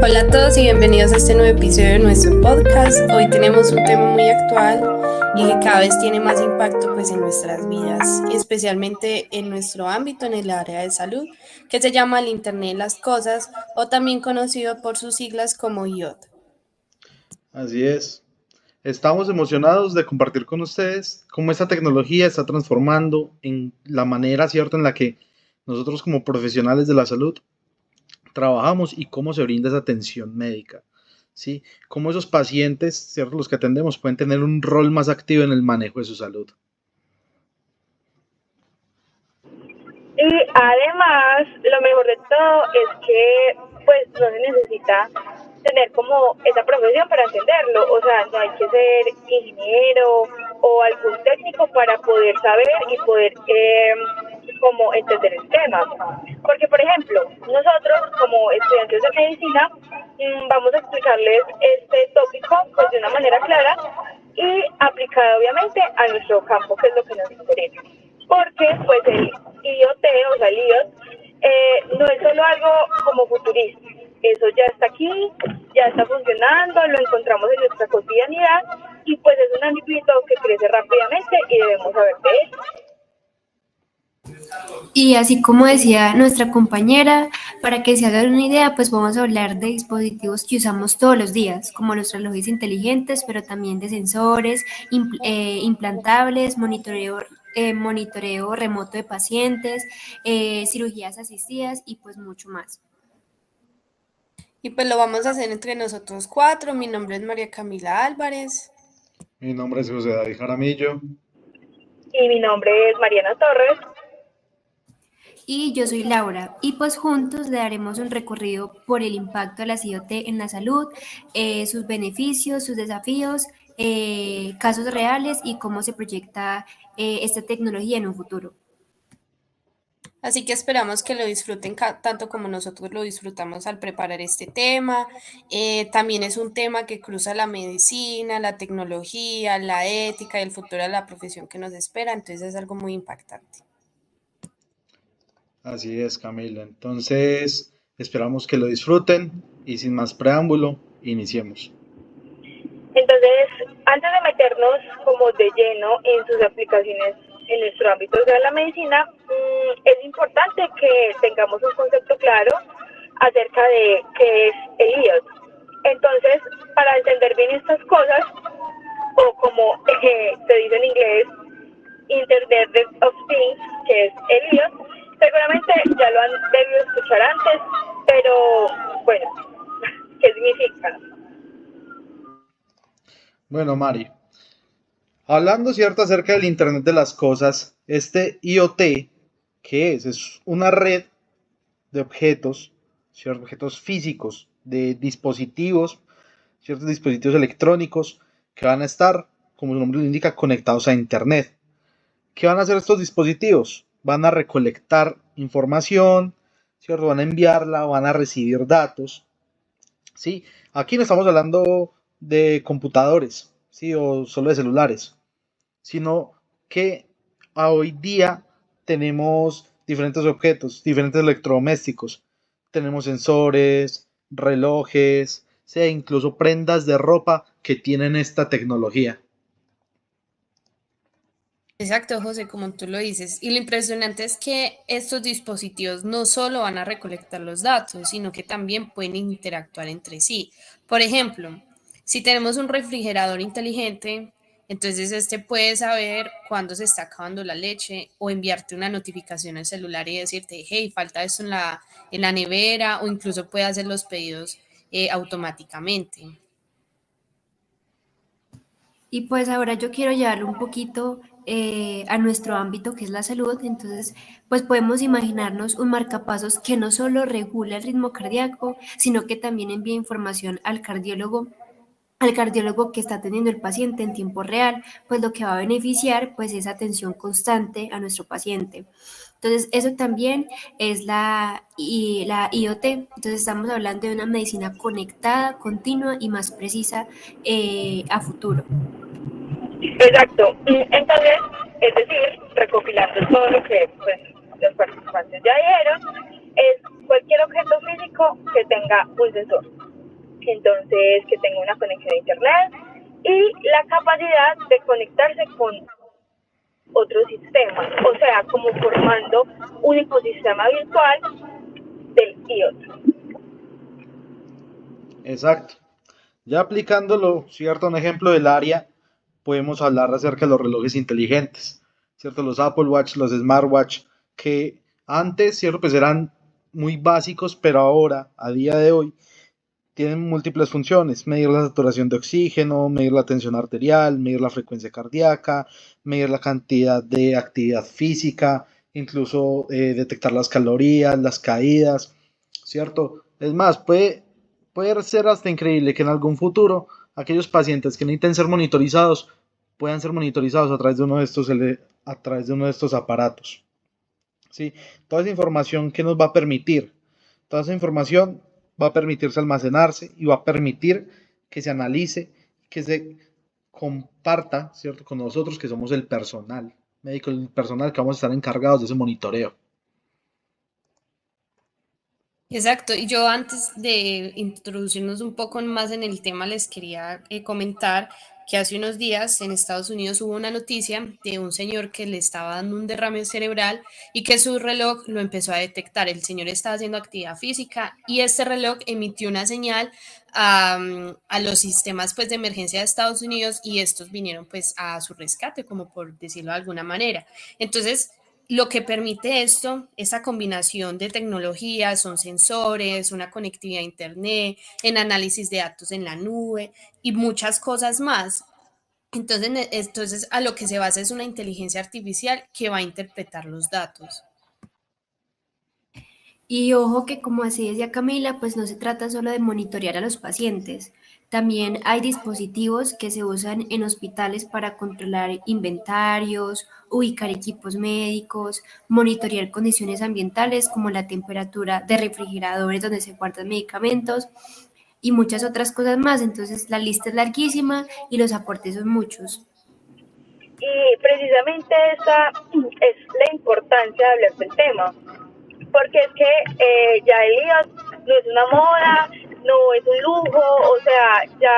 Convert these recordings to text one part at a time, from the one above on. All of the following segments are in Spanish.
Hola a todos y bienvenidos a este nuevo episodio de nuestro podcast. Hoy tenemos un tema muy actual y que cada vez tiene más impacto en nuestras vidas, y especialmente en nuestro ámbito, en el área de salud, que se llama el Internet de las Cosas, o también conocido por sus siglas como IoT. Así es. Estamos emocionados de compartir con ustedes cómo esta tecnología está transformando en la manera, ¿cierto?, en la que nosotros como profesionales de la salud trabajamos y cómo se brinda esa atención médica, ¿sí? Cómo esos pacientes, ¿cierto?, los que atendemos pueden tener un rol más activo en el manejo de su salud. Y además, lo mejor de todo es que pues no se necesita tener como esa profesión para entenderlo, o sea, no hay que ser ingeniero o algún técnico para poder saber y poder como entender el tema. Porque, por ejemplo, nosotros como estudiantes de medicina vamos a explicarles este tópico pues de una manera clara y aplicada obviamente a nuestro campo, que es lo que nos interesa. Porque pues el IoT, o sea, el IoT, no es solo algo como futurista, eso ya está aquí, ya está funcionando, lo encontramos en nuestra cotidianidad y pues es un ámbito que crece rápidamente y debemos saber de él. Y así como decía nuestra compañera, para que se hagan una idea, pues vamos a hablar de dispositivos que usamos todos los días, como los relojes inteligentes, pero también de sensores, implantables, monitoreo remoto de pacientes, cirugías asistidas y pues mucho más. Y pues lo vamos a hacer entre nosotros cuatro. Mi nombre es María Camila Álvarez. Mi nombre es José David Jaramillo. Y mi nombre es Mariana Torres. Y yo soy Laura, y pues juntos le daremos un recorrido por el impacto de las IoT en la salud, sus beneficios, sus desafíos, casos reales y cómo se proyecta esta tecnología en un futuro. Así que esperamos que lo disfruten tanto como nosotros lo disfrutamos al preparar este tema. También es un tema que cruza la medicina, la tecnología, la ética y el futuro de la profesión que nos espera, entonces es algo muy impactante. Así es, Camila. Entonces, esperamos que lo disfruten y sin más preámbulo, iniciemos. Entonces, antes de meternos como de lleno en sus aplicaciones en nuestro ámbito de la medicina, es importante que tengamos un concepto claro acerca de qué es el IoT. Entonces, para entender bien estas cosas, o como se dice en inglés, Internet of Things, que es el IoT, seguramente ya lo han debido escuchar antes, pero bueno, ¿qué significa? Bueno, Mari, hablando cierto acerca del Internet de las cosas, este IoT, ¿qué es? Es una red de objetos, ciertos objetos físicos, de dispositivos, ciertos dispositivos electrónicos que van a estar, como su nombre lo indica, conectados a Internet. ¿Qué van a hacer estos dispositivos? Van a recolectar información, ¿cierto? Van a enviarla, van a recibir datos, ¿sí? Aquí no estamos hablando de computadores, ¿sí? O solo de celulares, sino que hoy día tenemos diferentes objetos, diferentes electrodomésticos. Tenemos sensores, relojes, sea incluso prendas de ropa que tienen esta tecnología. Exacto, José, como tú lo dices. Y lo impresionante es que estos dispositivos no solo van a recolectar los datos, sino que también pueden interactuar entre sí. Por ejemplo, si tenemos un refrigerador inteligente, entonces este puede saber cuándo se está acabando la leche o enviarte una notificación al celular y decirte, hey, falta esto en la nevera, o incluso puede hacer los pedidos automáticamente. Y pues ahora yo quiero llevarlo un poquito a nuestro ámbito que es la salud, entonces pues podemos imaginarnos un marcapasos que no solo regula el ritmo cardíaco, sino que también envía información al cardiólogo que está atendiendo el paciente en tiempo real, pues lo que va a beneficiar pues es atención constante a nuestro paciente. Entonces, eso también es la IoT. Entonces, estamos hablando de una medicina conectada, continua y más precisa a futuro. Exacto. Entonces, es decir, recopilando todo lo que pues, los participantes ya dijeron, es cualquier objeto físico que tenga un sensor. entonces que tenga una conexión a internet y la capacidad de conectarse con otros sistemas, o sea, como formando un ecosistema virtual del IoT. Exacto. Ya aplicándolo, ¿cierto? Un ejemplo del área, podemos hablar acerca de los relojes inteligentes, ¿cierto? Los Apple Watch, los Smartwatch, que antes, ¿cierto? Pues eran muy básicos, pero ahora, a día de hoy, tienen múltiples funciones: medir la saturación de oxígeno, medir la tensión arterial, medir la frecuencia cardíaca, medir la cantidad de actividad física, incluso detectar las calorías, las caídas, ¿cierto? Es más, puede ser hasta increíble que en algún futuro aquellos pacientes que necesiten ser monitorizados puedan ser monitorizados a través de a través de uno de estos aparatos. ¿Sí? Toda esa información que nos va a permitir, toda esa información va a permitirse almacenarse y va a permitir que se analice, que se comparta, ¿cierto?, con nosotros, que somos el personal médico, el personal que vamos a estar encargados de ese monitoreo. Exacto, y yo antes de introducirnos un poco más en el tema les quería comentar que hace unos días en Estados Unidos hubo una noticia de un señor que le estaba dando un derrame cerebral y que su reloj lo empezó a detectar. El señor estaba haciendo actividad física y este reloj emitió una señal a los sistemas pues de emergencia de Estados Unidos y estos vinieron pues a su rescate, como por decirlo de alguna manera. Entonces, lo que permite esto, esa combinación de tecnologías, son sensores, una conectividad a internet, en análisis de datos en la nube y muchas cosas más. Entonces a lo que se basa es una inteligencia artificial que va a interpretar los datos. Y ojo que como así decía Camila, pues no se trata solo de monitorear a los pacientes. También hay dispositivos que se usan en hospitales para controlar inventarios, ubicar equipos médicos, monitorear condiciones ambientales como la temperatura de refrigeradores donde se guardan medicamentos y muchas otras cosas más. Entonces la lista es larguísima y los aportes son muchos. Y precisamente esa es la importancia de hablar del tema, porque es que ya el IoT no es una moda, no es un lujo, o sea, ya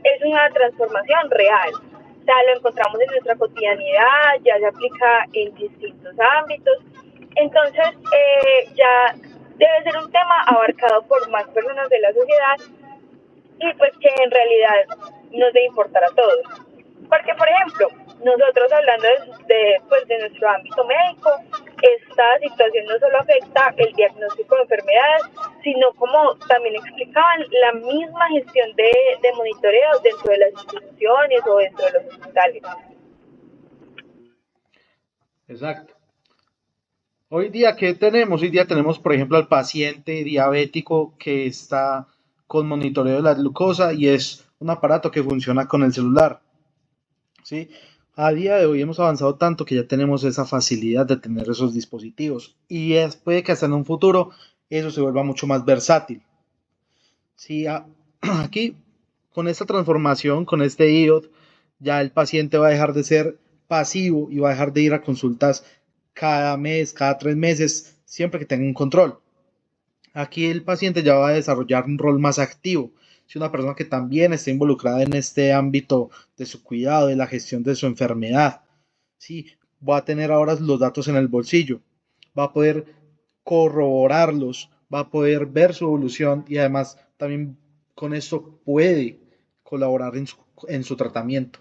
es una transformación real. O sea, lo encontramos en nuestra cotidianidad, ya se aplica en distintos ámbitos. Entonces, ya debe ser un tema abarcado por más personas de la sociedad y pues que en realidad nos debe importar a todos. Porque, por ejemplo, nosotros hablando pues, de nuestro ámbito médico, esta situación no solo afecta el diagnóstico de enfermedades, sino como también explicaban, la misma gestión de monitoreo dentro de las instituciones o dentro de los hospitales. Exacto. Hoy día, ¿qué tenemos? Hoy día tenemos, por ejemplo, al paciente diabético que está con monitoreo de la glucosa y es un aparato que funciona con el celular. ¿Sí? A día de hoy hemos avanzado tanto que ya tenemos esa facilidad de tener esos dispositivos y puede que hasta en un futuro eso se vuelva mucho más versátil. Sí, aquí con esta transformación, con este IoT, ya el paciente va a dejar de ser pasivo y va a dejar de ir a consultas cada mes, cada 3 meses, siempre que tenga un control. Aquí el paciente ya va a desarrollar un rol más activo. Si una persona que también está involucrada en este ámbito de su cuidado, de la gestión de su enfermedad, sí, va a tener ahora los datos en el bolsillo, va a poder corroborarlos, va a poder ver su evolución y además también con esto puede colaborar en su tratamiento.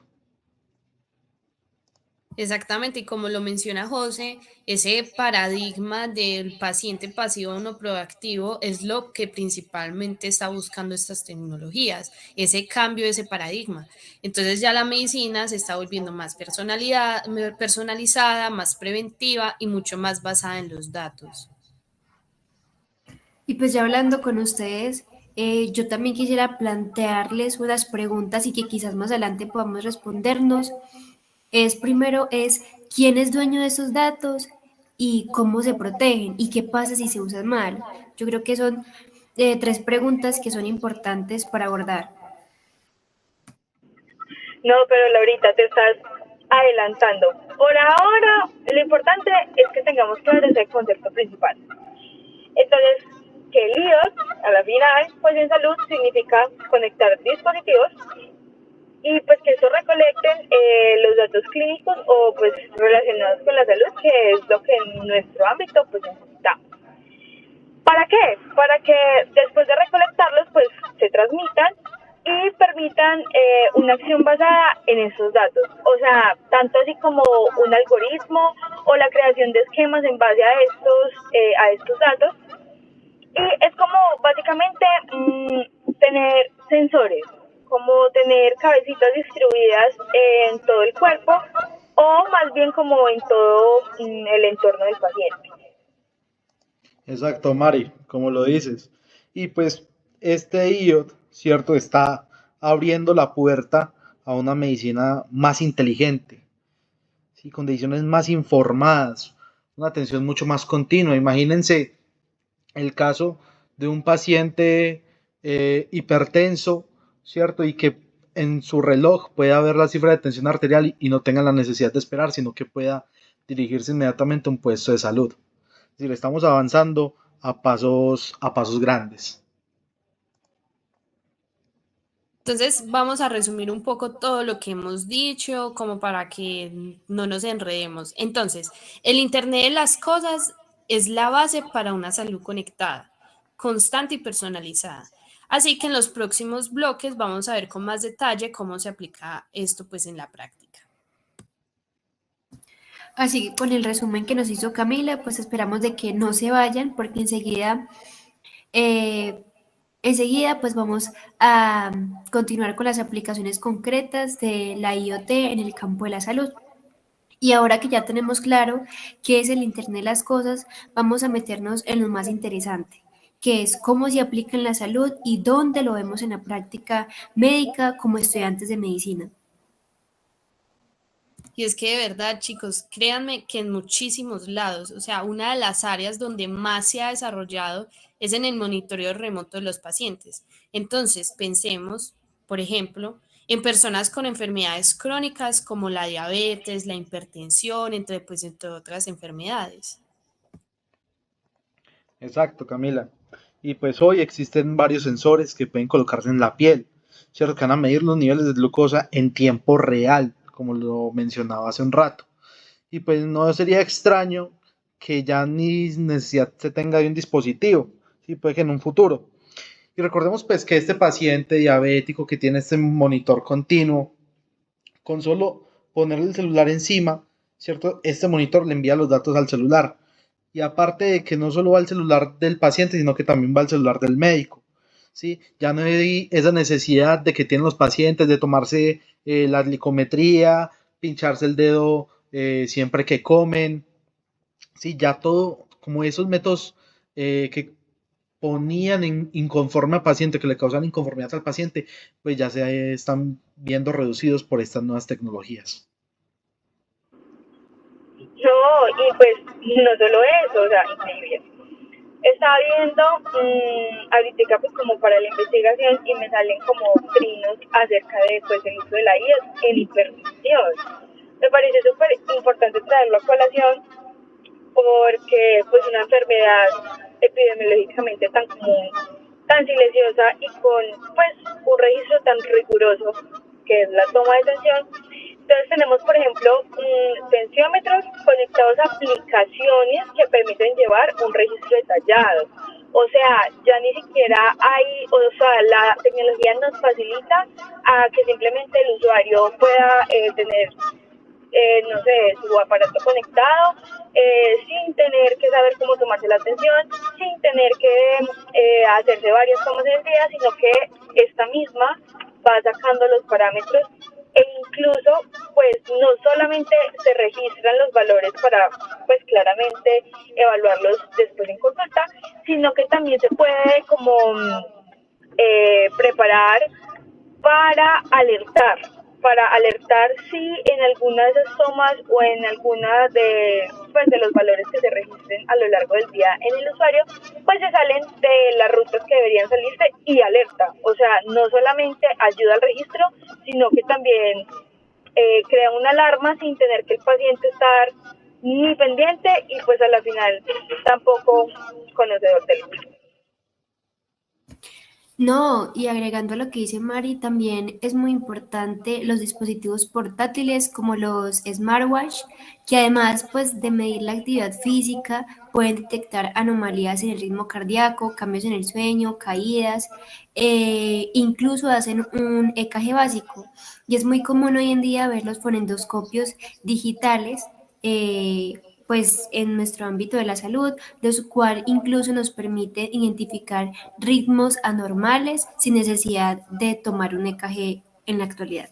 Exactamente, y como lo menciona José, ese paradigma del paciente pasivo o no proactivo es lo que principalmente está buscando estas tecnologías, ese cambio de ese paradigma. Entonces ya la medicina se está volviendo más personalizada, más preventiva y mucho más basada en los datos. Y pues ya hablando con ustedes, yo también quisiera plantearles unas preguntas y que quizás más adelante podamos respondernos. Primero es quién es dueño de esos datos y cómo se protegen y qué pasa si se usan mal. Yo creo que son tres preguntas que son importantes para abordar. No, pero Laurita, te estás adelantando. Por ahora, lo importante es que tengamos claro ese concepto principal. Entonces, que el IoT a la final, pues en salud significa conectar dispositivos y pues que estos recolecten los datos clínicos o pues relacionados con la salud, que es lo que en nuestro ámbito pues necesitamos. ¿Para qué? Para que después de recolectarlos pues se transmitan y permitan una acción basada en esos datos. O sea, tanto así como un algoritmo o la creación de esquemas en base a estos datos. Y es como básicamente tener sensores, como tener cabecitas distribuidas en todo el cuerpo o más bien como en todo el entorno del paciente. Exacto, Mari, como lo dices. Y pues este IoT, ¿cierto? Está abriendo la puerta a una medicina más inteligente, ¿sí? Con decisiones más informadas, una atención mucho más continua. Imagínense el caso de un paciente hipertenso, ¿cierto? Y que en su reloj pueda ver la cifra de tensión arterial y no tenga la necesidad de esperar, sino que pueda dirigirse inmediatamente a un puesto de salud. Es decir, estamos avanzando a pasos grandes. Entonces vamos a resumir un poco todo lo que hemos dicho, como para que no nos enredemos. Entonces, el Internet de las cosas es la base para una salud conectada, constante y personalizada. Así que en los próximos bloques vamos a ver con más detalle cómo se aplica esto pues en la práctica. Así que con el resumen que nos hizo Camila, pues esperamos de que no se vayan porque enseguida pues vamos a continuar con las aplicaciones concretas de la IoT en el campo de la salud. Y ahora que ya tenemos claro qué es el Internet de las cosas, vamos a meternos en lo más interesante, que es cómo se aplica en la salud y dónde lo vemos en la práctica médica como estudiantes de medicina. Y es que de verdad, chicos, créanme que en muchísimos lados, o sea, una de las áreas donde más se ha desarrollado es en el monitoreo remoto de los pacientes. Entonces, pensemos, por ejemplo, en personas con enfermedades crónicas como la diabetes, la hipertensión, entre otras enfermedades. Exacto, Camila. Y pues hoy existen varios sensores que pueden colocarse en la piel, ¿cierto? Que van a medir los niveles de glucosa en tiempo real, como lo mencionaba hace un rato. Y pues no sería extraño que ya ni necesidad se tenga de un dispositivo, ¿sí? Puede que en un futuro. Y recordemos pues que este paciente diabético que tiene este monitor continuo, con solo ponerle el celular encima, ¿cierto? Este monitor le envía los datos al celular. Y aparte de que no solo va al celular del paciente, sino que también va al celular del médico, ¿sí? Ya no hay esa necesidad de que tienen los pacientes de tomarse la glicometría, pincharse el dedo siempre que comen, ¿sí? Ya todo, como esos métodos que ponían inconforme al paciente, que le causan inconformidad al paciente, pues ya se están viendo reducidos por estas nuevas tecnologías. No, y pues no solo eso, o sea, increíble. Estaba viendo ahorita pues como para la investigación y me salen como trinos acerca de pues el uso de la IA en hipertensión. Me parece súper importante traerlo a colación porque pues una enfermedad epidemiológicamente tan común, tan silenciosa y con pues un registro tan riguroso que es la toma de tensión. Entonces tenemos, por ejemplo, tensiómetros conectados a aplicaciones que permiten llevar un registro detallado. O sea, ya ni siquiera hay, o sea, la tecnología nos facilita a que simplemente el usuario pueda tener no sé, su aparato conectado, sin tener que saber cómo tomarse la atención, sin tener que hacerse varias tomas en el día, sino que esta misma va sacando los parámetros e incluso pues no solamente se registran los valores para pues claramente evaluarlos después en consulta, sino que también se puede como preparar para alertar, si en alguna de esas tomas o en alguna de, pues, de los valores que se registren a lo largo del día en el usuario, pues se salen de las rutas que deberían salirse y alerta. O sea, no solamente ayuda al registro, sino que también crea una alarma sin tener que el paciente estar ni pendiente y pues a la final tampoco conocedor del mismo. No, y agregando a lo que dice Mari, también es muy importante los dispositivos portátiles como los smartwatch, que además pues de medir la actividad física, pueden detectar anomalías en el ritmo cardíaco, cambios en el sueño, caídas, incluso hacen un EKG básico. Y es muy común hoy en día ver los fonendoscopios digitales, pues en nuestro ámbito de la salud, los cual incluso nos permite identificar ritmos anormales sin necesidad de tomar un EKG en la actualidad.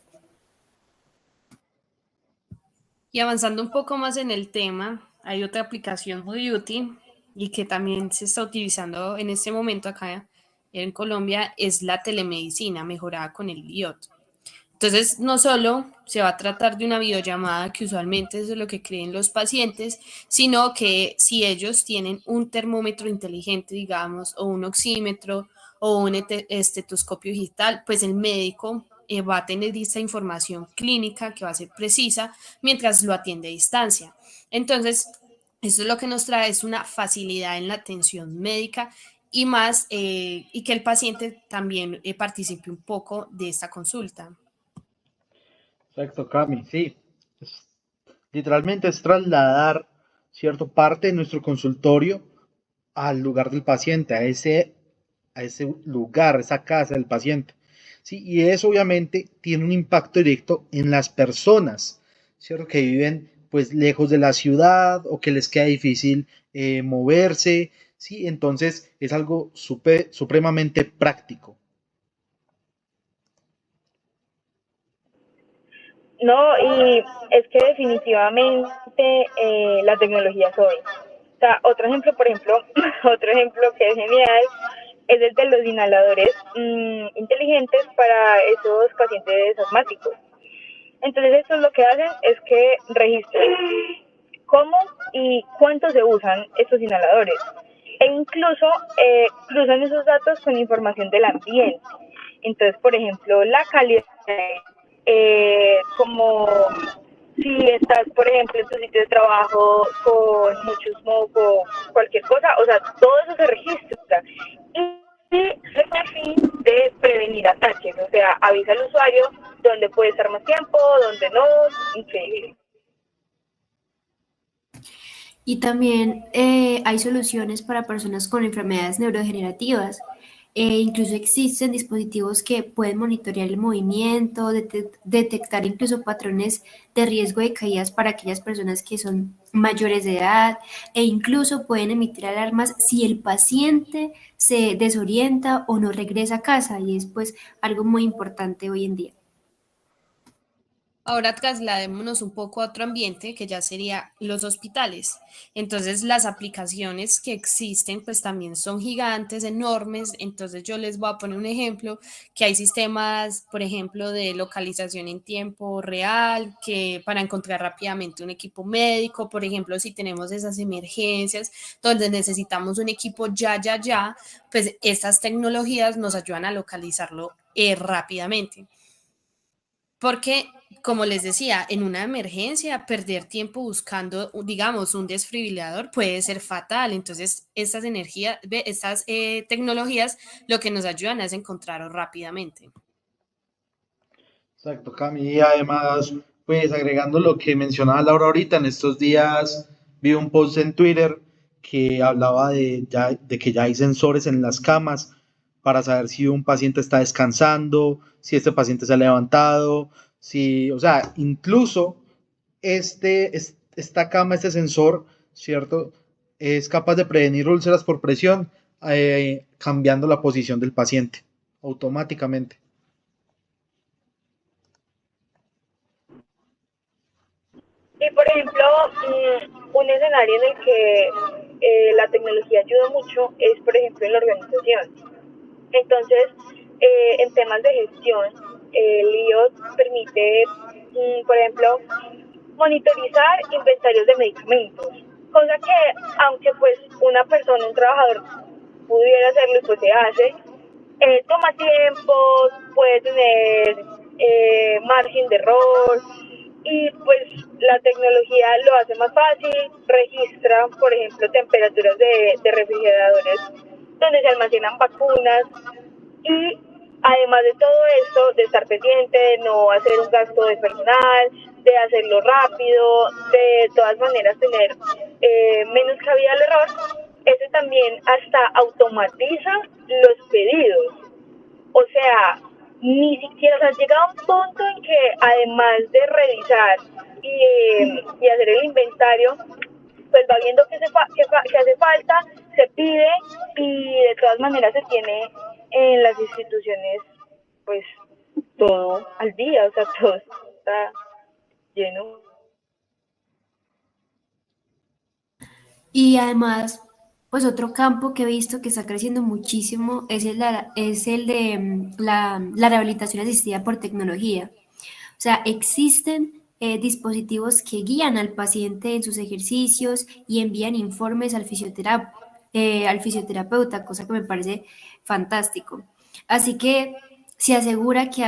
Y avanzando un poco más en el tema, hay otra aplicación muy útil y que también se está utilizando en este momento acá en Colombia, es la telemedicina mejorada con el IoT. Entonces, no solo se va a tratar de una videollamada, que usualmente es lo que creen los pacientes, sino que si ellos tienen un termómetro inteligente, digamos, o un oxímetro o un estetoscopio digital, pues el médico va a tener esa información clínica que va a ser precisa mientras lo atiende a distancia. Entonces, eso es lo que nos trae, es una facilidad en la atención médica y más, y que el paciente también participe un poco de esta consulta. Exacto, Cami, sí. Es- Literalmente es trasladar cierto parte de nuestro consultorio al lugar del paciente, a ese lugar, esa casa del paciente. Sí, y eso obviamente tiene un impacto directo en las personas, ¿cierto? Que viven pues lejos de la ciudad o que les queda difícil moverse, ¿sí? Entonces es algo supremamente práctico. No, y es que definitivamente la tecnología es hoy. O sea, otro ejemplo, por ejemplo, otro ejemplo que es genial es el de los inhaladores inteligentes para esos pacientes asmáticos. Entonces, esto lo que hacen es que registran cómo y cuánto se usan estos inhaladores. E incluso cruzan esos datos con información del ambiente. Entonces, por ejemplo, la calidad, como si estás, por ejemplo, en tu sitio de trabajo con mucho smog o cualquier cosa, o sea, todo eso se registra. Y es el fin de prevenir ataques, o sea, avisa al usuario dónde puede estar más tiempo, dónde no, increíble. Y también hay soluciones para personas con enfermedades neurodegenerativas. Incluso existen dispositivos que pueden monitorear el movimiento, detectar incluso patrones de riesgo de caídas para aquellas personas que son mayores de edad e incluso pueden emitir alarmas si el paciente se desorienta o no regresa a casa y es pues algo muy importante hoy en día. Ahora trasladémonos un poco a otro ambiente que ya sería los hospitales. Entonces las aplicaciones que existen pues también son gigantes, enormes. Entonces yo les voy a poner un ejemplo, que hay sistemas, por ejemplo, de localización en tiempo real, que para encontrar rápidamente un equipo médico, por ejemplo, si tenemos esas emergencias donde necesitamos un equipo ya, pues estas tecnologías nos ayudan a localizarlo rápidamente. Porque, como les decía, en una emergencia, perder tiempo buscando, digamos, un desfibrilador puede ser fatal. Entonces, estas energías, estas tecnologías, lo que nos ayudan es encontrarlo rápidamente. Exacto, Cami. Y además, pues agregando lo que mencionaba Laura ahorita, en estos días vi un post en Twitter que hablaba de que ya hay sensores en las camas para saber si un paciente está descansando, si este paciente se ha levantado, si, o sea, incluso esta cama, este sensor, ¿cierto? Es capaz de prevenir úlceras por presión, cambiando la posición del paciente automáticamente. Y por ejemplo, un escenario en el que la tecnología ayuda mucho es, por ejemplo, en la organización. Entonces, en temas de gestión, el IoT permite, por ejemplo, monitorizar inventarios de medicamentos, cosa que, aunque pues una persona, un trabajador, pudiera hacerlo y pues se hace, toma tiempo, puede tener margen de error y pues la tecnología lo hace más fácil, registra, por ejemplo, temperaturas de refrigeradores donde se almacenan vacunas Y además de todo esto, de estar pendiente, de no hacer un gasto de personal, de hacerlo rápido, de todas maneras tener menos cabida al error, ese también hasta automatiza los pedidos. O sea, ni siquiera, o sea, llega a un punto en que además de revisar y hacer el inventario, pues va viendo qué hace falta, se pide y de todas maneras se tiene en las instituciones pues todo al día, o sea, todo está lleno. Y además, pues otro campo que he visto que está creciendo muchísimo es el de la rehabilitación asistida por tecnología. O sea, existen dispositivos que guían al paciente en sus ejercicios y envían informes al fisioterapeuta, cosa que me parece fantástico. Así que se asegura que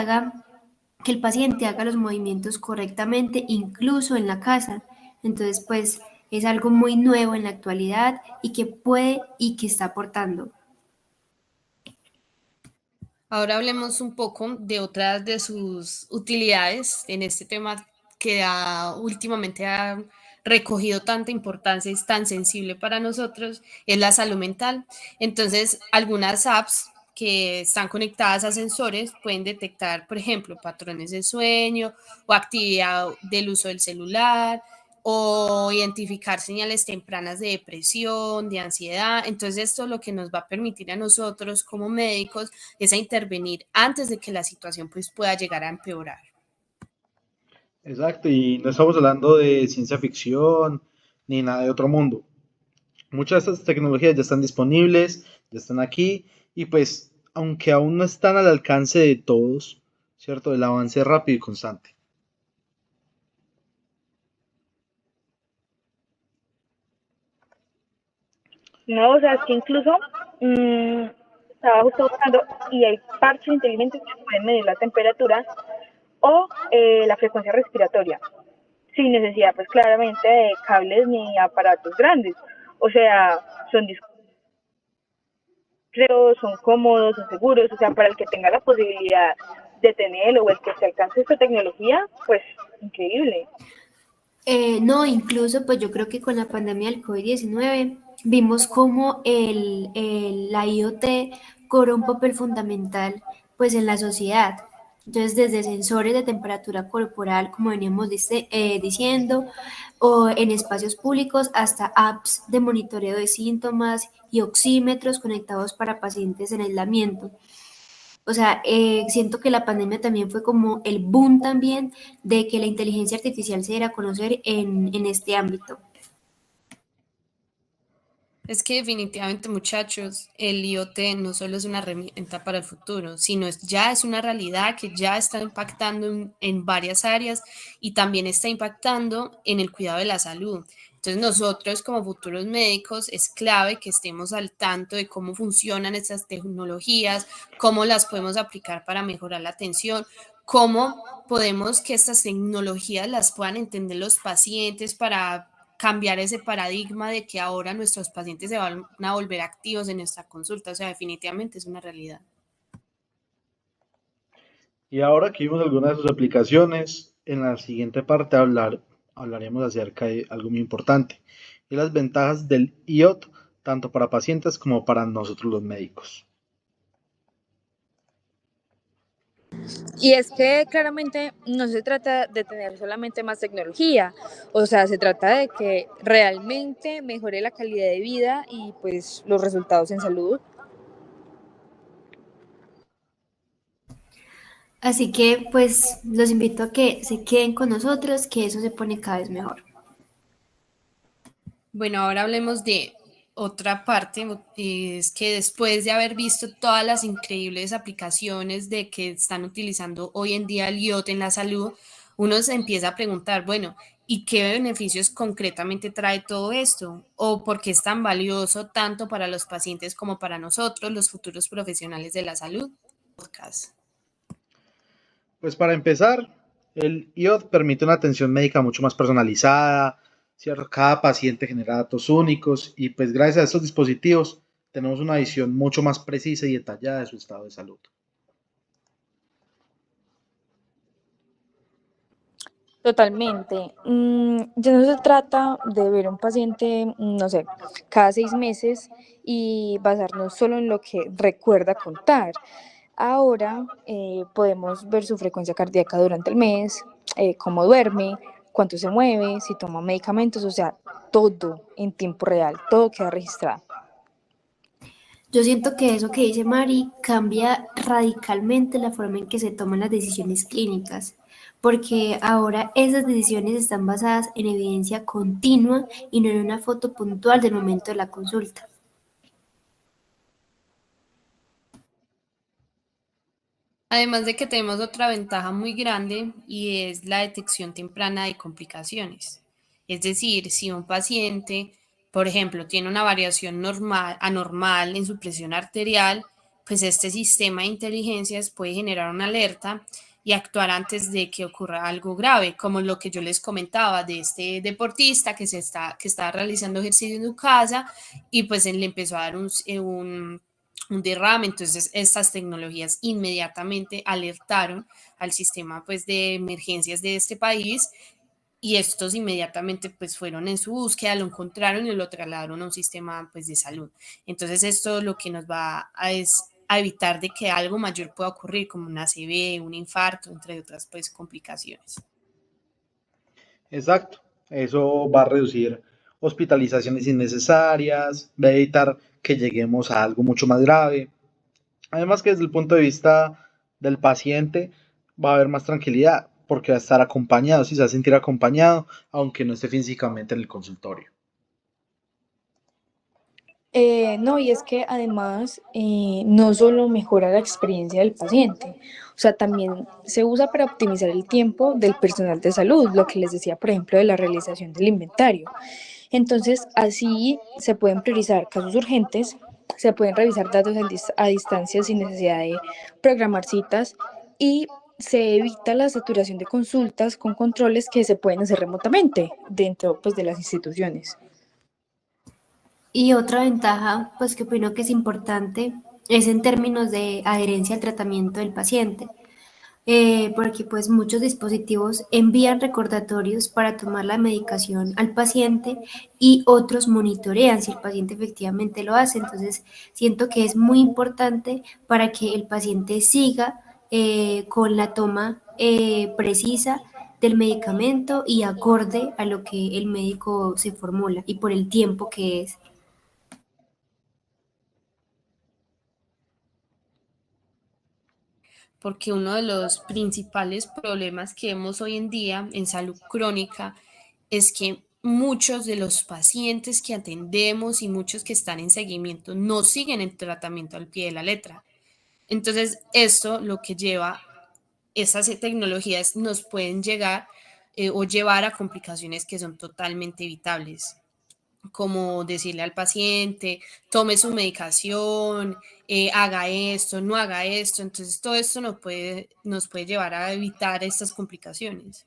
el paciente haga los movimientos correctamente, incluso en la casa. Entonces, pues es algo muy nuevo en la actualidad y que puede y que está aportando. Ahora hablemos un poco de otras de sus utilidades en este tema que últimamente ha recogido tanta importancia y es tan sensible para nosotros, es la salud mental. Entonces, algunas apps que están conectadas a sensores pueden detectar, por ejemplo, patrones de sueño o actividad del uso del celular o identificar señales tempranas de depresión, de ansiedad. Entonces, esto es lo que nos va a permitir a nosotros como médicos es a intervenir antes de que la situación pues pueda llegar a empeorar. Exacto, y no estamos hablando de ciencia ficción ni nada de otro mundo. Muchas de estas tecnologías ya están disponibles, ya están aquí, y pues, aunque aún no están al alcance de todos, ¿cierto? El avance es rápido y constante. No, o sea, es que incluso estaba justo buscando y hay parches inteligentes que pueden medir la temperatura o la frecuencia respiratoria, sin necesidad, pues claramente, de cables ni aparatos grandes. O sea, son discretos, son cómodos, son seguros, o sea, para el que tenga la posibilidad de tenerlo o el que se alcance esta tecnología, pues increíble. No, incluso pues yo creo que con la pandemia del COVID-19 vimos cómo la IoT cobró un papel fundamental pues en la sociedad. Entonces, desde sensores de temperatura corporal, como veníamos diciendo, o en espacios públicos, hasta apps de monitoreo de síntomas y oxímetros conectados para pacientes en aislamiento. O sea, siento que la pandemia también fue como el boom también de que la inteligencia artificial se diera a conocer en este ámbito. Es que definitivamente, muchachos, el IoT no solo es una herramienta para el futuro, sino ya es una realidad que ya está impactando en varias áreas y también está impactando en el cuidado de la salud. Entonces, nosotros como futuros médicos es clave que estemos al tanto de cómo funcionan estas tecnologías, cómo las podemos aplicar para mejorar la atención, cómo podemos que estas tecnologías las puedan entender los pacientes para cambiar ese paradigma de que ahora nuestros pacientes se van a volver activos en nuestra consulta. O sea, definitivamente es una realidad. Y ahora que vimos algunas de sus aplicaciones, en la siguiente parte hablaremos acerca de algo muy importante, y las ventajas del IoT, tanto para pacientes como para nosotros los médicos. Y es que claramente no se trata de tener solamente más tecnología, o sea, se trata de que realmente mejore la calidad de vida y pues los resultados en salud. Así que pues los invito a que se queden con nosotros, que eso se pone cada vez mejor. Bueno, ahora hablemos de otra parte, es que después de haber visto todas las increíbles aplicaciones de que están utilizando hoy en día el IoT en la salud, uno se empieza a preguntar, bueno, ¿y qué beneficios concretamente trae todo esto? ¿O por qué es tan valioso tanto para los pacientes como para nosotros, los futuros profesionales de la salud? Podcast. Pues para empezar, el IoT permite una atención médica mucho más personalizada, ¿cierto? Cada paciente genera datos únicos y pues gracias a estos dispositivos tenemos una visión mucho más precisa y detallada de su estado de salud. Totalmente. Ya no se trata de ver a un paciente, no sé, cada 6 meses y basarnos solo en lo que recuerda contar. Ahora podemos ver su frecuencia cardíaca durante el mes, cómo duerme, cuánto se mueve, si toma medicamentos, o sea, todo en tiempo real, todo queda registrado. Yo siento que eso que dice Mari cambia radicalmente la forma en que se toman las decisiones clínicas, porque ahora esas decisiones están basadas en evidencia continua y no en una foto puntual del momento de la consulta. Además de que tenemos otra ventaja muy grande y es la detección temprana de complicaciones. Es decir, si un paciente, por ejemplo, tiene una variación anormal en su presión arterial, pues este sistema de inteligencias puede generar una alerta y actuar antes de que ocurra algo grave, como lo que yo les comentaba de este deportista que está realizando ejercicio en su casa y pues él le empezó a dar un derrame. Entonces estas tecnologías inmediatamente alertaron al sistema pues de emergencias de este país y estos inmediatamente pues fueron en su búsqueda, lo encontraron y lo trasladaron a un sistema pues de salud. Entonces esto lo que nos va a evitar de que algo mayor pueda ocurrir como una ACV, un infarto, entre otras pues complicaciones. Exacto. Eso va a reducir hospitalizaciones innecesarias, va a evitar que lleguemos a algo mucho más grave. Además que desde el punto de vista del paciente va a haber más tranquilidad porque va a estar acompañado, si se va a sentir acompañado, aunque no esté físicamente en el consultorio. No, y es que además no solo mejora la experiencia del paciente, o sea, también se usa para optimizar el tiempo del personal de salud, lo que les decía, por ejemplo, de la realización del inventario. Entonces, así se pueden priorizar casos urgentes, se pueden revisar datos a distancia sin necesidad de programar citas y se evita la saturación de consultas con controles que se pueden hacer remotamente dentro pues, de las instituciones. Y otra ventaja, pues que opino que es importante, es en términos de adherencia al tratamiento del paciente. Porque pues muchos dispositivos envían recordatorios para tomar la medicación al paciente y otros monitorean si el paciente efectivamente lo hace. Entonces, siento que es muy importante para que el paciente siga con la toma precisa del medicamento y acorde a lo que el médico se formula y por el tiempo que es. Porque uno de los principales problemas que vemos hoy en día en salud crónica es que muchos de los pacientes que atendemos y muchos que están en seguimiento no siguen el tratamiento al pie de la letra. Entonces, esto lo que lleva, esas tecnologías nos pueden llegar o llevar a complicaciones que son totalmente evitables, como decirle al paciente, tome su medicación, haga esto, no haga esto. Entonces, todo esto nos puede llevar a evitar estas complicaciones.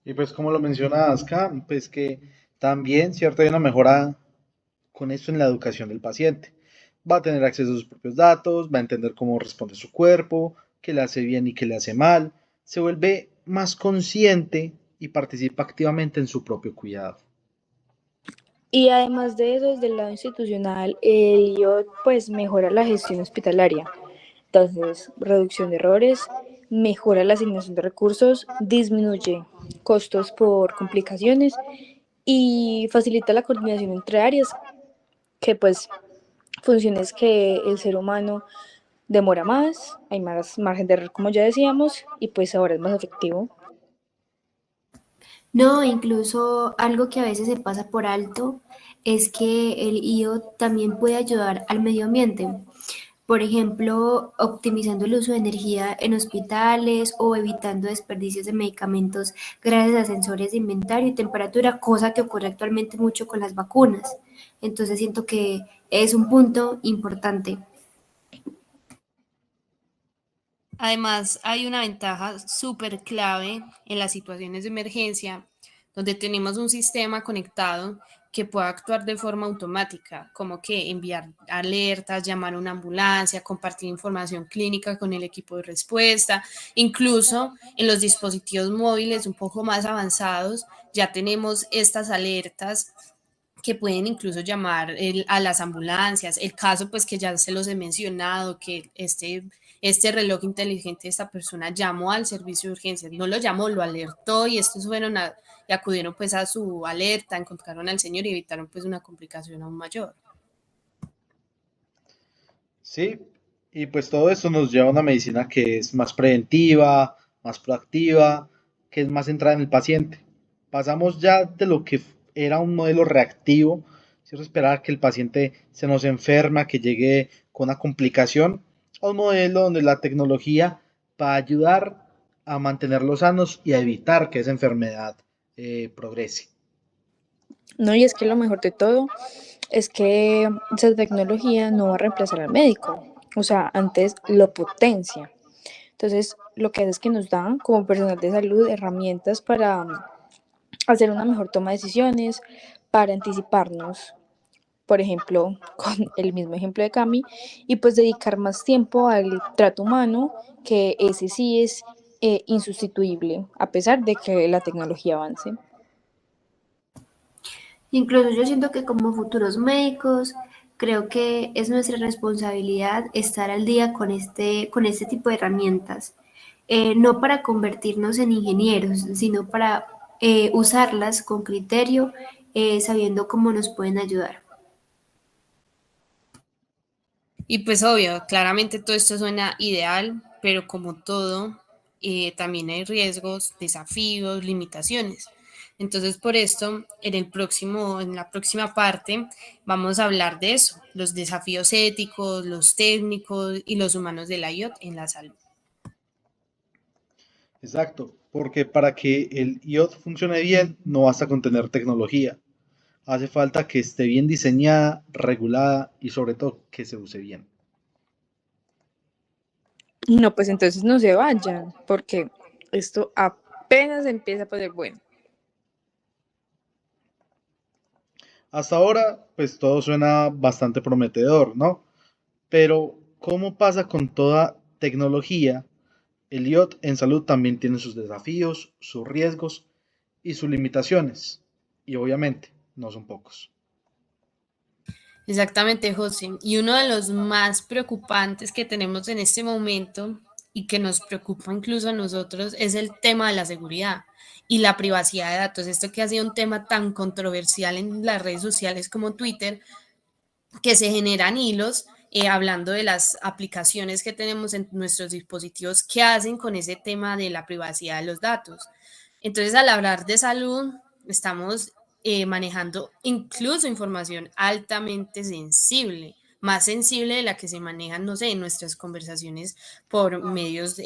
Y pues como lo menciona Aska, pues que también, cierto, hay una mejora con esto en la educación del paciente. Va a tener acceso a sus propios datos, va a entender cómo responde su cuerpo, qué le hace bien y qué le hace mal, se vuelve más consciente y participa activamente en su propio cuidado. Y además de eso, desde el lado institucional, el IO pues mejora la gestión hospitalaria. Entonces, reducción de errores, mejora la asignación de recursos, disminuye costos por complicaciones y facilita la coordinación entre áreas, que pues funciones que el ser humano demora más, hay más margen de error como ya decíamos, y pues ahora es más efectivo. No, incluso algo que a veces se pasa por alto es que el IO también puede ayudar al medio ambiente. Por ejemplo, optimizando el uso de energía en hospitales o evitando desperdicios de medicamentos gracias a sensores de inventario y temperatura, cosa que ocurre actualmente mucho con las vacunas. Entonces siento que es un punto importante. Además, hay una ventaja súper clave en las situaciones de emergencia, donde tenemos un sistema conectado que pueda actuar de forma automática, como que enviar alertas, llamar a una ambulancia, compartir información clínica con el equipo de respuesta. Incluso en los dispositivos móviles un poco más avanzados ya tenemos estas alertas que pueden incluso llamar a las ambulancias. El caso, pues que ya se los he mencionado, que este reloj inteligente de esta persona llamó al servicio de urgencias, no lo llamó, lo alertó y estos fueron y acudieron pues a su alerta, encontraron al señor y evitaron pues una complicación aún mayor. Sí, y pues todo esto nos lleva a una medicina que es más preventiva, más proactiva, que es más centrada en el paciente. Pasamos ya de lo que era un modelo reactivo, ¿cierto? Esperar que el paciente se nos enferma, que llegue con una complicación, a un modelo donde la tecnología va a ayudar a mantenerlos sanos y a evitar que esa enfermedad progrese. No, y es que lo mejor de todo es que esa tecnología no va a reemplazar al médico, o sea, antes lo potencia. Entonces, lo que hace es que nos dan como personal de salud herramientas para hacer una mejor toma de decisiones, para anticiparnos, por ejemplo, con el mismo ejemplo de Cami, y pues dedicar más tiempo al trato humano, que ese sí es insustituible, a pesar de que la tecnología avance. Incluso yo siento que como futuros médicos, creo que es nuestra responsabilidad estar al día con este tipo de herramientas, no para convertirnos en ingenieros, sino para usarlas con criterio, sabiendo cómo nos pueden ayudar. Y pues obvio, claramente todo esto suena ideal, pero como todo, también hay riesgos, desafíos, limitaciones. Entonces, por esto, en la próxima parte, vamos a hablar de eso, los desafíos éticos, los técnicos y los humanos de la IoT en la salud. Exacto, porque para que el IoT funcione bien, no basta con tener tecnología. Hace falta que esté bien diseñada, regulada y sobre todo que se use bien. No, pues entonces no se vayan, porque esto apenas empieza a poner bueno. Hasta ahora, pues todo suena bastante prometedor, ¿no? Pero, ¿cómo pasa con toda tecnología? El IoT en salud también tiene sus desafíos, sus riesgos y sus limitaciones. Y obviamente, no son pocos. Exactamente, José. Y uno de los más preocupantes que tenemos en este momento y que nos preocupa incluso a nosotros es el tema de la seguridad y la privacidad de datos. Esto que ha sido un tema tan controversial en las redes sociales como Twitter, que se generan hilos hablando de las aplicaciones que tenemos en nuestros dispositivos que hacen con ese tema de la privacidad de los datos. Entonces, al hablar de salud, estamos manejando incluso información altamente sensible, más sensible de la que se manejan, no sé, en nuestras conversaciones por medios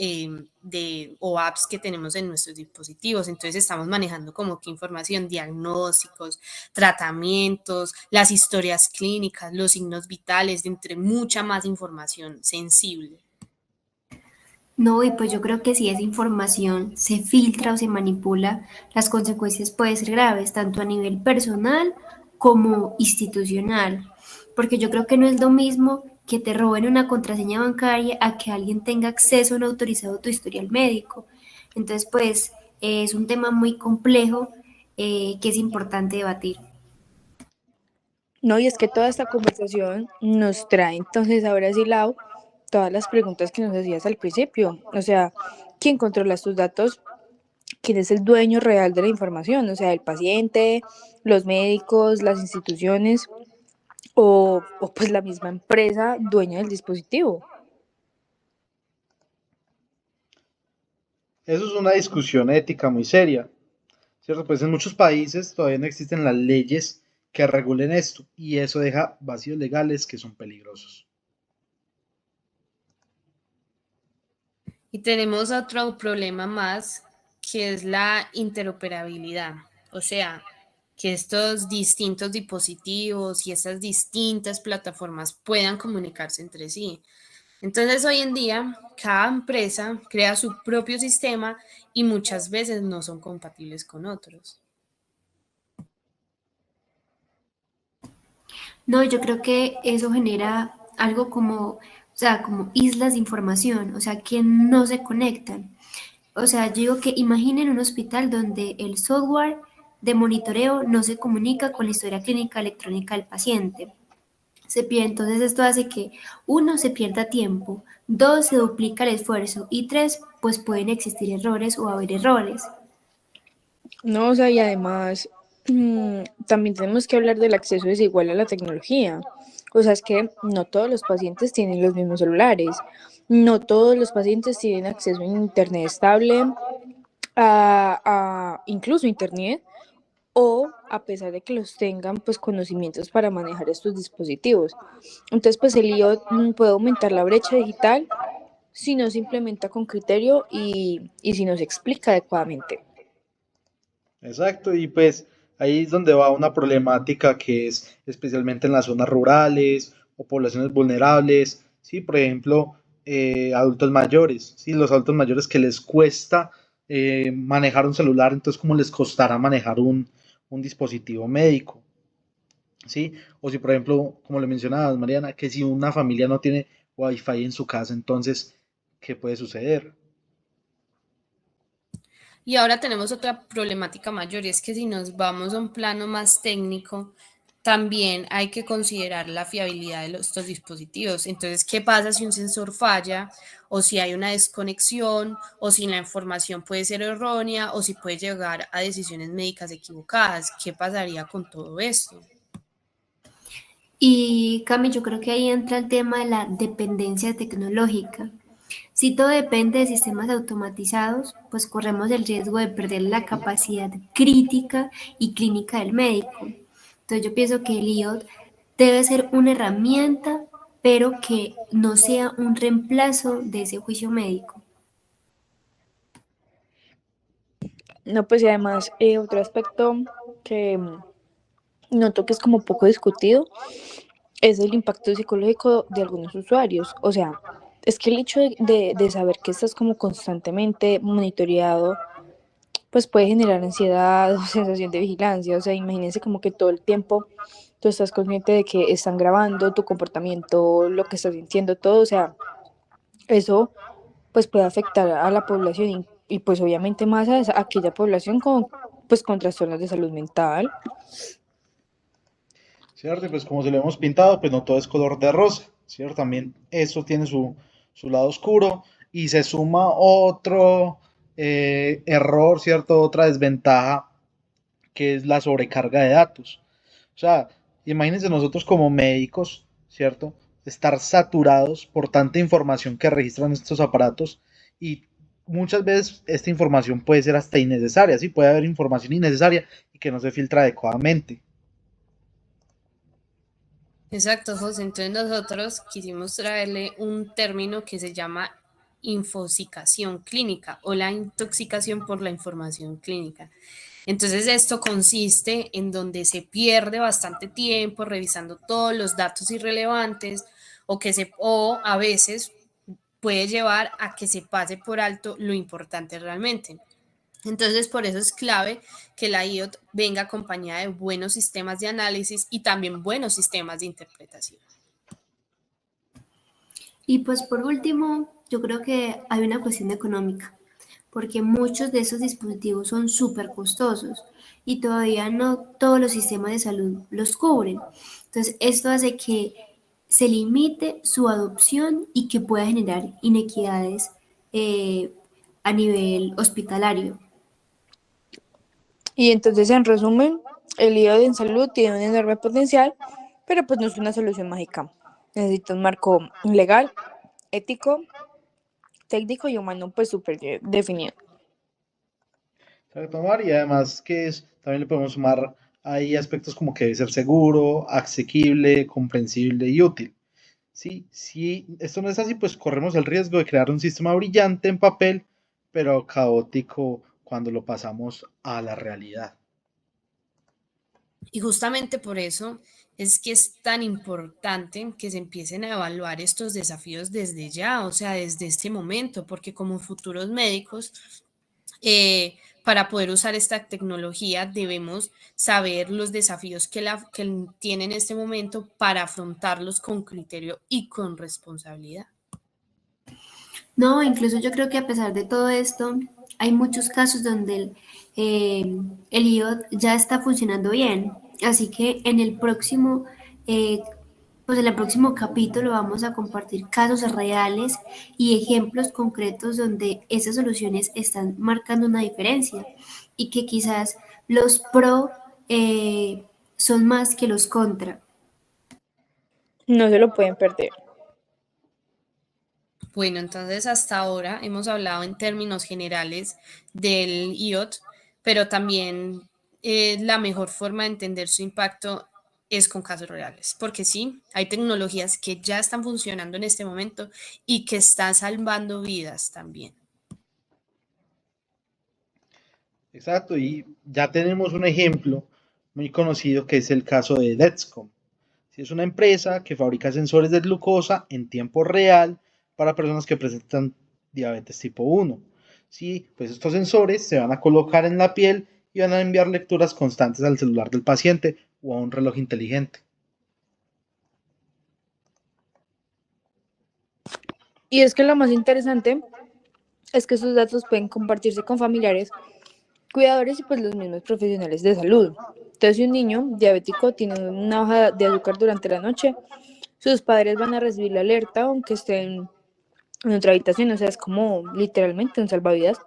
o apps que tenemos en nuestros dispositivos. Entonces estamos manejando como que información, diagnósticos, tratamientos, las historias clínicas, los signos vitales, entre mucha más información sensible. No, y pues yo creo que si esa información se filtra o se manipula, las consecuencias pueden ser graves, tanto a nivel personal como institucional, porque yo creo que no es lo mismo que te roben una contraseña bancaria a que alguien tenga acceso no autorizado a tu historial médico. Entonces, pues es un tema muy complejo que es importante debatir. No, y es que toda esta conversación nos trae entonces ahora sí, Lau, todas las preguntas que nos hacías al principio. O sea, ¿quién controla estos datos? ¿Quién es el dueño real de la información? O sea, el paciente, los médicos, las instituciones o pues la misma empresa dueña del dispositivo. Eso es una discusión ética muy seria, ¿cierto? Pues en muchos países todavía no existen las leyes que regulen esto y eso deja vacíos legales que son peligrosos. Y tenemos otro problema más, que es la interoperabilidad. O sea, que estos distintos dispositivos y estas distintas plataformas puedan comunicarse entre sí. Entonces, hoy en día, cada empresa crea su propio sistema y muchas veces no son compatibles con otros. No, yo creo que eso genera algo como, o sea, como islas de información, o sea, que no se conectan. O sea, yo digo que imaginen un hospital donde el software de monitoreo no se comunica con la historia clínica electrónica del paciente. Entonces esto hace que uno se pierda tiempo, dos se duplica el esfuerzo y tres pues pueden existir errores o haber errores. No, o sea, y además también tenemos que hablar del acceso desigual a la tecnología. O sea, es que no todos los pacientes tienen los mismos celulares, no todos los pacientes tienen acceso a internet estable, a incluso internet, o a pesar de que los tengan, pues conocimientos para manejar estos dispositivos. Entonces, pues el lío puede aumentar la brecha digital si no se implementa con criterio y si no se explica adecuadamente. Exacto, y pues ahí es donde va una problemática que es especialmente en las zonas rurales o poblaciones vulnerables, ¿sí? Por ejemplo, adultos mayores, ¿sí? Los adultos mayores que les cuesta manejar un celular, entonces ¿cómo les costará manejar un dispositivo médico? ¿Sí? O si, por ejemplo, como le mencionabas, Mariana, que si una familia no tiene wifi en su casa, entonces, ¿qué puede suceder? Y ahora tenemos otra problemática mayor, y es que si nos vamos a un plano más técnico, también hay que considerar la fiabilidad de estos dispositivos. Entonces, ¿qué pasa si un sensor falla o si hay una desconexión o si la información puede ser errónea o si puede llegar a decisiones médicas equivocadas? ¿Qué pasaría con todo esto? Y Cami, yo creo que ahí entra el tema de la dependencia tecnológica. Si todo depende de sistemas automatizados, pues corremos el riesgo de perder la capacidad crítica y clínica del médico. Entonces yo pienso que el IoT debe ser una herramienta, pero que no sea un reemplazo de ese juicio médico. No, pues y además, otro aspecto que noto que es como poco discutido es el impacto psicológico de algunos usuarios. O sea, es que el hecho de saber que estás como constantemente monitoreado, pues puede generar ansiedad o sensación de vigilancia. O sea, imagínense como que todo el tiempo tú estás consciente de que están grabando tu comportamiento, lo que estás sintiendo, todo. O sea, eso pues puede afectar a la población y pues obviamente más a aquella población con trastornos de salud mental. ¿Cierto? Y pues como se lo hemos pintado, pues no todo es color de rosa, ¿cierto? También eso tiene su lado oscuro y se suma otro error, ¿cierto? Otra desventaja que es la sobrecarga de datos. O sea, imagínense nosotros como médicos, ¿cierto? Estar saturados por tanta información que registran estos aparatos y muchas veces esta información puede ser hasta innecesaria, ¿sí? Puede haber información innecesaria y que no se filtra adecuadamente. Exacto, José. Entonces nosotros quisimos traerle un término que se llama infosicación clínica o la intoxicación por la información clínica. Entonces esto consiste en donde se pierde bastante tiempo revisando todos los datos irrelevantes o a veces puede llevar a que se pase por alto lo importante realmente. Entonces, por eso es clave que la IoT venga acompañada de buenos sistemas de análisis y también buenos sistemas de interpretación. Y pues por último, yo creo que hay una cuestión económica, porque muchos de esos dispositivos son súper costosos y todavía no todos los sistemas de salud los cubren. Entonces, esto hace que se limite su adopción y que pueda generar inequidades eh, a nivel hospitalario. Y entonces, en resumen, el IoT en salud tiene un enorme potencial, pero pues no es una solución mágica. Necesita un marco legal, ético, técnico y humano pues súper definido. Sabe tomar y además que es, también le podemos sumar ahí aspectos como que debe ser seguro, asequible, comprensible y útil. Sí, si esto no es así, pues corremos el riesgo de crear un sistema brillante en papel, pero caótico cuando lo pasamos a la realidad. Y justamente por eso es que es tan importante que se empiecen a evaluar estos desafíos desde ya, o sea, desde este momento, porque como futuros médicos, eh, para poder usar esta tecnología debemos saber los desafíos que tiene en este momento para afrontarlos con criterio y con responsabilidad. No, incluso yo creo que a pesar de todo esto, hay muchos casos donde el IoT ya está funcionando bien. Así que eh, pues en el próximo capítulo vamos a compartir casos reales y ejemplos concretos donde esas soluciones están marcando una diferencia y que quizás los pro son más que los contra. No se lo pueden perder. Bueno, entonces hasta ahora hemos hablado en términos generales del IoT, pero también la mejor forma de entender su impacto es con casos reales, porque sí, hay tecnologías que ya están funcionando en este momento y que están salvando vidas también. Exacto, y ya tenemos un ejemplo muy conocido que es el caso de Dexcom. Sí, es una empresa que fabrica sensores de glucosa en tiempo real para personas que presentan diabetes tipo 1. Sí, pues estos sensores se van a colocar en la piel y van a enviar lecturas constantes al celular del paciente o a un reloj inteligente. Y es que lo más interesante es que sus datos pueden compartirse con familiares, cuidadores y pues los mismos profesionales de salud. Entonces, si un niño diabético tiene una baja de azúcar durante la noche, sus padres van a recibir la alerta aunque estén en otra habitación. O sea, es como literalmente un salvavidas.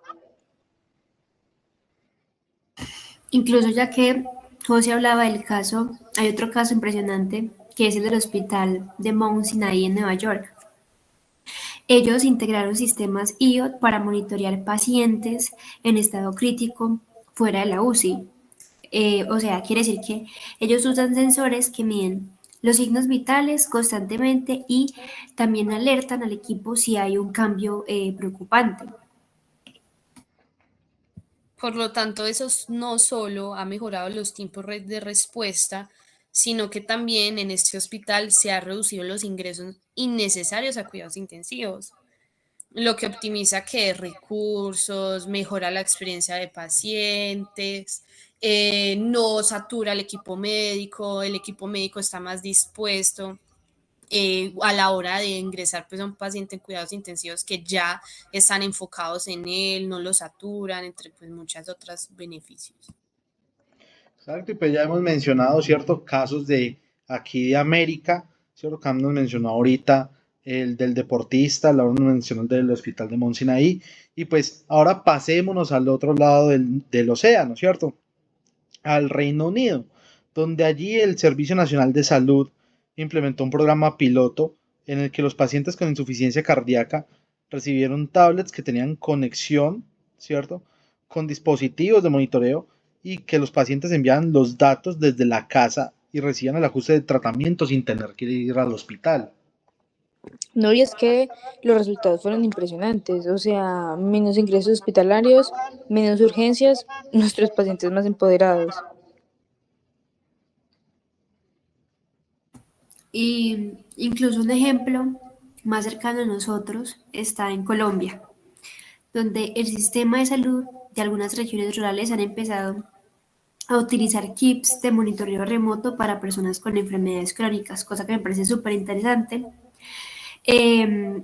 Incluso ya que José hablaba del caso, hay otro caso impresionante que es el del hospital de Mount Sinai en Nueva York. Ellos integraron sistemas IoT para monitorear pacientes en estado crítico fuera de la UCI. O sea, quiere decir que ellos usan sensores que miden los signos vitales constantemente y también alertan al equipo si hay un cambio preocupante. Por lo tanto, eso no solo ha mejorado los tiempos de respuesta, sino que también en este hospital se han reducido los ingresos innecesarios a cuidados intensivos, lo que optimiza que recursos, mejora la experiencia de pacientes, no satura el equipo médico está más dispuesto a la hora de ingresar pues, a un paciente en cuidados intensivos que ya están enfocados en él, no lo saturan, entre pues, muchas otras beneficios. Exacto, y pues ya hemos mencionado ciertos casos de aquí de América, cierto que nos mencionó ahorita el del deportista, la nos mencionó el del hospital de Mount Sinai, y pues ahora pasémonos al otro lado del océano, ¿cierto? Al Reino Unido, donde allí el Servicio Nacional de Salud implementó un programa piloto en el que los pacientes con insuficiencia cardíaca recibieron tablets que tenían conexión, ¿cierto? Con dispositivos de monitoreo y que los pacientes enviaban los datos desde la casa y recibían el ajuste de tratamiento sin tener que ir al hospital. No, y es que los resultados fueron impresionantes. O sea, menos ingresos hospitalarios, menos urgencias, nuestros pacientes más empoderados. Y incluso un ejemplo más cercano a nosotros está en Colombia, donde el sistema de salud de algunas regiones rurales han empezado a utilizar kits de monitoreo remoto para personas con enfermedades crónicas, cosa que me parece súper interesante. Eh,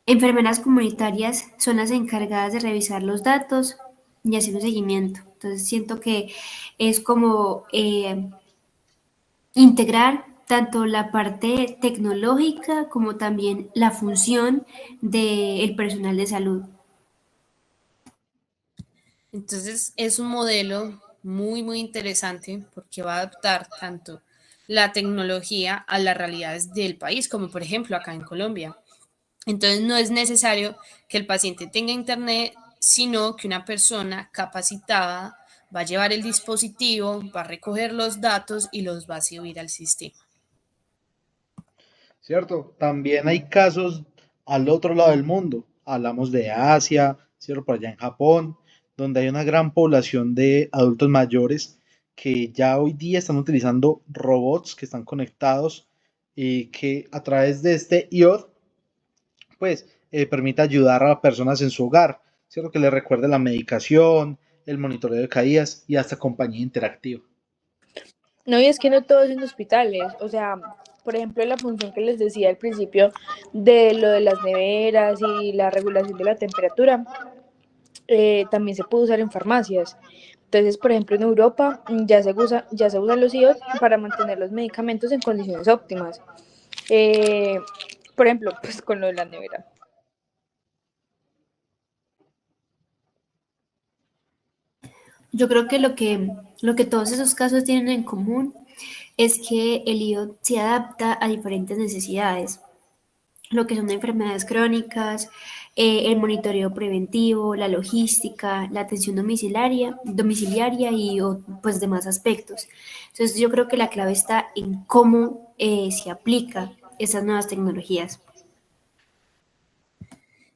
Enfermeras comunitarias son las encargadas de revisar los datos y hacer un seguimiento. Entonces siento que es como integrar tanto la parte tecnológica como también la función del personal de salud. Entonces es un modelo muy, muy interesante porque va a adaptar tanto la tecnología a las realidades del país, como por ejemplo acá en Colombia. Entonces no es necesario que el paciente tenga internet, sino que una persona capacitada va a llevar el dispositivo, va a recoger los datos y los va a subir al sistema. ¿Cierto? También hay casos al otro lado del mundo. Hablamos de Asia, ¿cierto? Por allá en Japón, donde hay una gran población de adultos mayores que ya hoy día están utilizando robots que están conectados y que a través de este IoT, pues, permite ayudar a personas en su hogar, ¿cierto? Que les recuerde la medicación, el monitoreo de caídas y hasta compañía interactiva. No, y es que no todos en hospitales, o sea, por ejemplo, la función que les decía al principio de lo de las neveras y la regulación de la temperatura, también se puede usar en farmacias. Entonces, por ejemplo, en Europa ya se usan los IOT para mantener los medicamentos en condiciones óptimas. Eh, por ejemplo, pues con lo de la nevera. Yo creo que lo que todos esos casos tienen en común es que el IOT se adapta a diferentes necesidades, lo que son enfermedades crónicas, el monitoreo preventivo, la logística, la atención domiciliaria y pues demás aspectos. Entonces yo creo que la clave está en cómo se aplica esas nuevas tecnologías.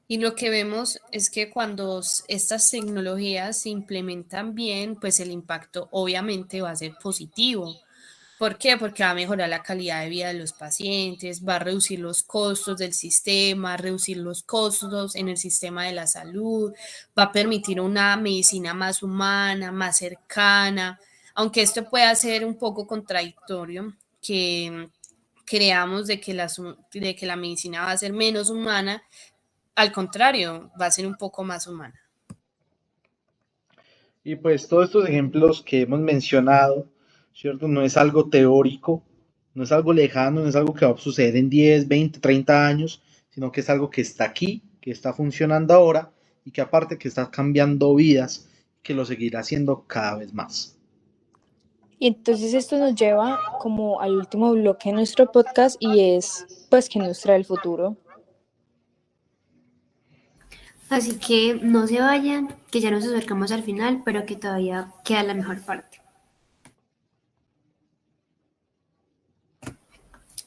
Y lo que vemos es que cuando estas tecnologías se implementan bien, pues el impacto obviamente va a ser positivo. ¿Por qué? Porque va a mejorar la calidad de vida de los pacientes, va a reducir los costos del sistema, reducir los costos en el sistema de la salud, va a permitir una medicina más humana, más cercana, aunque esto pueda ser un poco contradictorio, que creamos de que la medicina va a ser menos humana, al contrario, va a ser un poco más humana. Y pues todos estos ejemplos que hemos mencionado, ¿cierto? No es algo teórico, no es algo lejano, no es algo que va a suceder en 10, 20, 30 años, sino que es algo que está aquí, que está funcionando ahora y que aparte que está cambiando vidas, que lo seguirá haciendo cada vez más. Y entonces esto nos lleva como al último bloque de nuestro podcast y es, pues, ¿qué nos trae el futuro? Así que no se vayan, que ya nos acercamos al final, pero que todavía queda la mejor parte.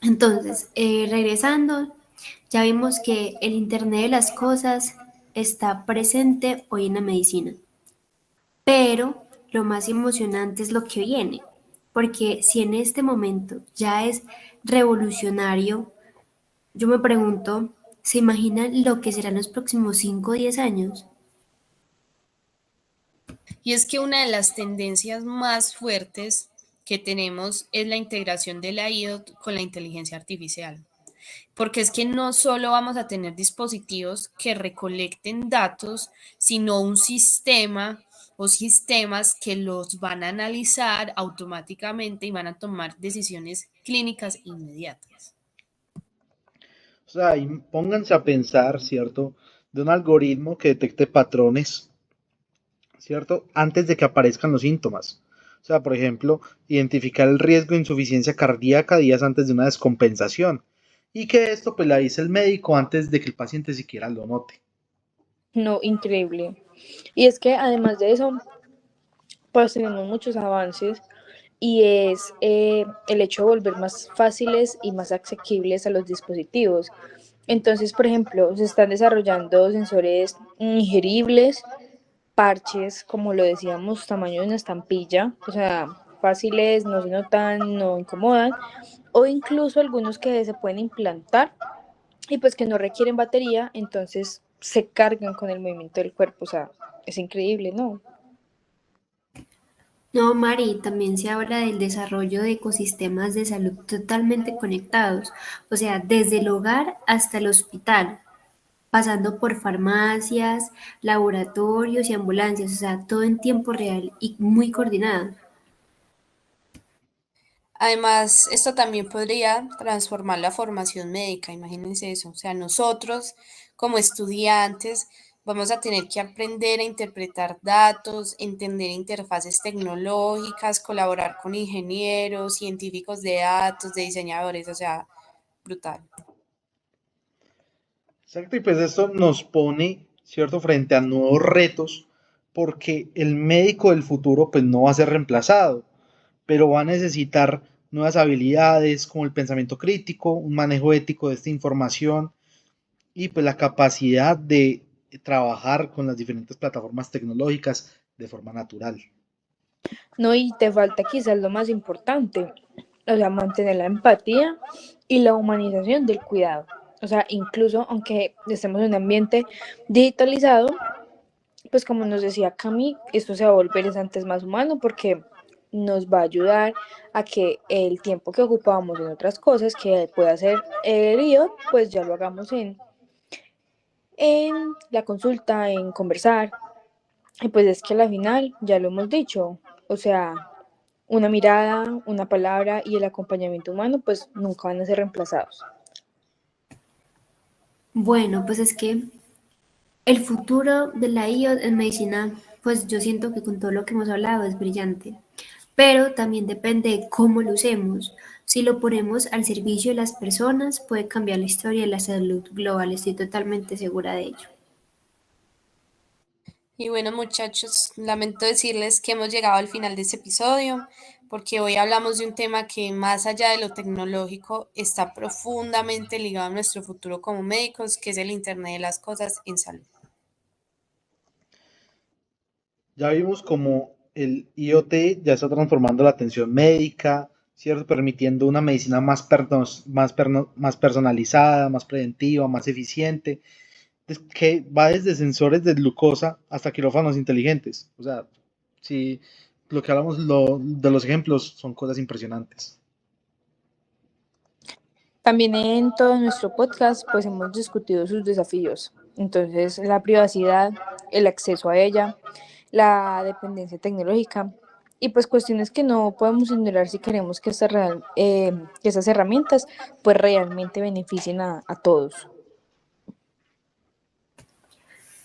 Entonces, regresando, ya vimos que el Internet de las Cosas está presente hoy en la medicina, pero lo más emocionante es lo que viene, porque si en este momento ya es revolucionario, yo me pregunto, ¿se imaginan lo que serán los próximos 5 o 10 años? Y es que una de las tendencias más fuertes que tenemos es la integración de la IoT con la inteligencia artificial. Porque es que no solo vamos a tener dispositivos que recolecten datos, sino un sistema o sistemas que los van a analizar automáticamente y van a tomar decisiones clínicas inmediatas. O sea, y pónganse a pensar, ¿cierto? De un algoritmo que detecte patrones, ¿cierto? Antes de que aparezcan los síntomas. O sea, por ejemplo, identificar el riesgo de insuficiencia cardíaca días antes de una descompensación. Y que esto pues la dice el médico antes de que el paciente siquiera lo note. No, increíble. Y es que además de eso, pues tenemos muchos avances y es el hecho de volver más fáciles y más asequibles a los dispositivos. Entonces, por ejemplo, se están desarrollando sensores ingeribles, parches, como lo decíamos, tamaño de una estampilla, o sea, fáciles, no se notan, no incomodan, o incluso algunos que se pueden implantar y pues que no requieren batería, entonces se cargan con el movimiento del cuerpo, o sea, es increíble, ¿no? No, Mari, también se habla del desarrollo de ecosistemas de salud totalmente conectados, o sea, desde el hogar hasta el hospital, pasando por farmacias, laboratorios y ambulancias, o sea, todo en tiempo real y muy coordinado. Además, esto también podría transformar la formación médica, imagínense eso. O sea, nosotros como estudiantes vamos a tener que aprender a interpretar datos, entender interfaces tecnológicas, colaborar con ingenieros, científicos de datos, de diseñadores, o sea, brutal. Exacto, y pues esto nos pone, ¿cierto?, frente a nuevos retos, porque el médico del futuro pues no va a ser reemplazado, pero va a necesitar nuevas habilidades como el pensamiento crítico, un manejo ético de esta información y pues la capacidad de trabajar con las diferentes plataformas tecnológicas de forma natural. No, y te falta quizás lo más importante, o sea, mantener la empatía y la humanización del cuidado. O sea, incluso aunque estemos en un ambiente digitalizado, pues como nos decía Cami, esto se va a volver antes más humano porque nos va a ayudar a que el tiempo que ocupamos en otras cosas que puede hacer el IOT, pues ya lo hagamos en la consulta, en conversar. Y pues es que al final, ya lo hemos dicho, o sea, una mirada, una palabra y el acompañamiento humano pues nunca van a ser reemplazados. Bueno, pues es que el futuro de la IO en medicina, pues yo siento que con todo lo que hemos hablado es brillante, pero también depende de cómo lo usemos. Si lo ponemos al servicio de las personas, puede cambiar la historia de la salud global, estoy totalmente segura de ello. Y bueno, muchachos, lamento decirles que hemos llegado al final de este episodio, porque hoy hablamos de un tema que más allá de lo tecnológico está profundamente ligado a nuestro futuro como médicos, que es el Internet de las cosas en salud. Ya vimos como el IoT ya está transformando la atención médica, ¿cierto? Permitiendo una medicina más personalizada, más preventiva, más eficiente, que va desde sensores de glucosa hasta quirófanos inteligentes. O sea, si lo que hablamos de los ejemplos son cosas impresionantes. También en todo nuestro podcast pues hemos discutido sus desafíos. Entonces, la privacidad, el acceso a ella, la dependencia tecnológica y pues cuestiones que no podemos ignorar si queremos que que esas herramientas pues realmente beneficien a todos.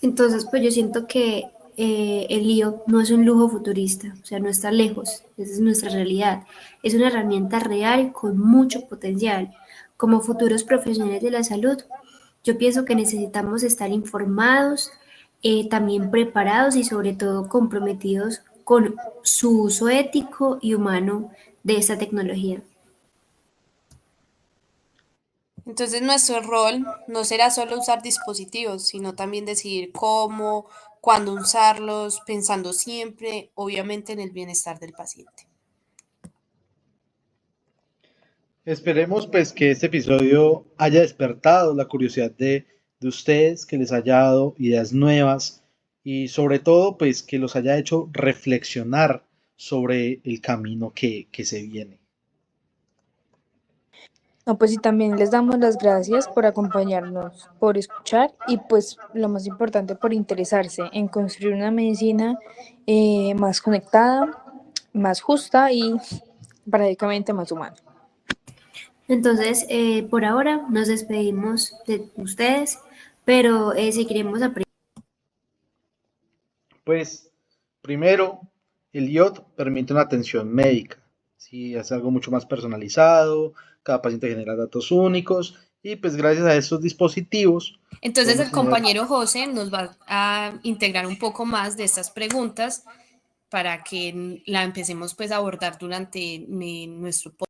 Entonces, pues yo siento que el lío no es un lujo futurista, o sea, no está lejos, esa es nuestra realidad. Es una herramienta real con mucho potencial. Como futuros profesionales de la salud, yo pienso que necesitamos estar informados, también preparados y sobre todo comprometidos con su uso ético y humano de esta tecnología. Entonces, nuestro rol no será solo usar dispositivos, sino también decidir cómo, cuándo usarlos, pensando siempre, obviamente, en el bienestar del paciente. Esperemos pues que este episodio haya despertado la curiosidad de ustedes, que les haya dado ideas nuevas y sobre todo pues que los haya hecho reflexionar sobre el camino que se viene. No, pues y también les damos las gracias por acompañarnos, por escuchar y pues lo más importante por interesarse en construir una medicina más conectada, más justa y prácticamente más humana. Entonces, por ahora nos despedimos de ustedes, pero seguiremos aprendiendo. Pues primero, el IoT permite una atención médica, ¿sí? Es algo mucho más personalizado, cada paciente genera datos únicos y pues gracias a estos dispositivos Entonces, podemos el tener. compañero José nos va a integrar un poco más de estas preguntas para que la empecemos pues a abordar durante nuestro podcast.